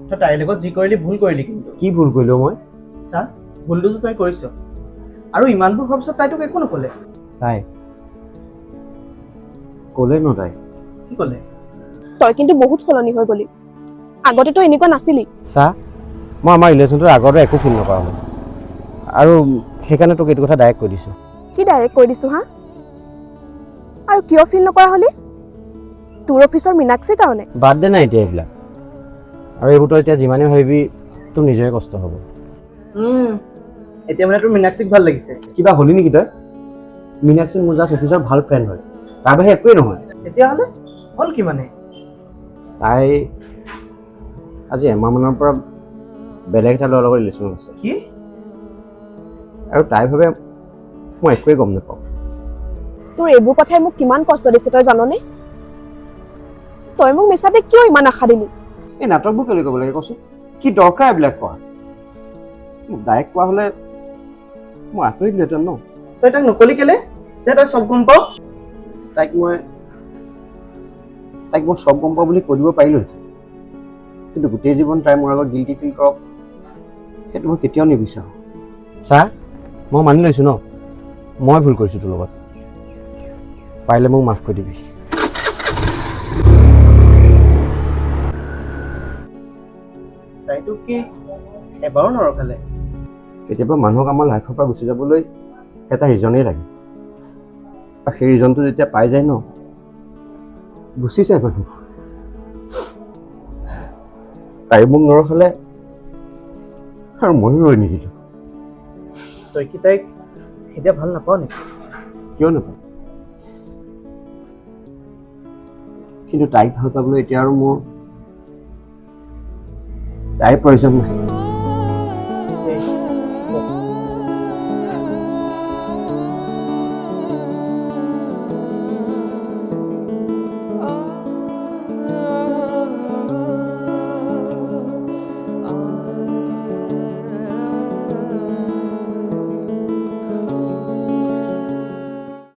তই তাইৰ লগত যি কৰিলি ভুল কৰিলি কিন্তু কি ভুল কৰিলো মই? চা ভুলটোতো তই কৰিছ আৰু ইমানবোৰ হোৱাৰ পিছত তাই তোক একো নক'লে তাই ক'লে ন তাই কি ক'লে তই কিন্তু বহুত সলনি হৈ গলি আগতে তই এনেকুৱা নাছিলি চা মই আমাৰ ৰিলেশ্যনটোৰ আগতে একো ফিল নকৰা হ'ল আৰু সেইকাৰণে তোক এইটো কথা ডাইৰেক্ট কৈ দিছোঁ কি ডাইৰেক্ট কৈ দিছো হা আৰু কিয় ফিল নকৰা হলি তোৰ অফিচৰ মীনাক্ষীৰ কাৰণে বাদ দে নাই এতিয়া এইবিলাক আৰু এইবোৰ তই এতিয়া যিমানেই ভাবিবি তোৰ নিজৰে কষ্ট হ'ব এতিয়া মানে তোৰ মীনাক্ষীক ভাল লাগিছে কিবা হ'লি নেকি তই মীনাক্ষী মোৰ জাষ্ট অফিচৰ ভাল ফ্ৰেণ্ড হয় তাৰ বাহিৰে একোৱেই নহয় তেতিয়াহ'লে হ'ল কি মানে তাই আজি এমাহমানৰ পৰা বেলেগ এটা ল'ৰাৰ লগত ৰিলেশ্যনত আছে কি আৰু তাই ভাবে মই একোৱেই গম নাপাওঁ তোৰ এইবোৰ কথাই মোক কিমান কষ্ট দিছে তই জাননে তই মোক মিছাতে কিয় ইমান আশা দিলি এই নাটকবোৰ কেলৈ ক'ব লাগে কচোন কি দৰকাৰ এইবিলাক কোৱা মোক ডাইৰেক্ট কোৱা হ'লে মই আঁতৰি দিলোহেঁতেন ন তই তাক নকলি কেলে যে তই চব গম পাৱ তাইক মই চব গম পাওঁ বুলি কৈ দিব পাৰিলোহেঁতেন কিন্তু গোটেই জীৱন তাই মোৰ আগত গিল্টি ফিল কৰক সেইটো মই কেতিয়াও নিবিচাৰোঁ চা মই মানি লৈছোঁ ন মই ভুল কৰিছোঁ তোৰ লগত পাৰিলে মোক মাফ কৰি দিবি তাই তোক কি এবাৰো নৰখালে কেতিয়াবা মানুহক আমাৰ লাইফৰ পৰা গুচি যাবলৈ এটা ৰিজনেই লাগে আৰু সেই ৰিজনটো যেতিয়া পাই যায় ন গুচি যায় মানুহ তাই মোক নৰখালে আৰু ময়ো ৰৈ নিদিলোঁ তই কি তাইক এতিয়া ভাল নাপাৱ নেকি কিয় নাপাওঁ কিন্তু তাইক ভাল পাবলৈ এতিয়া আৰু মোৰ তাইৰ প্ৰয়োজন নাই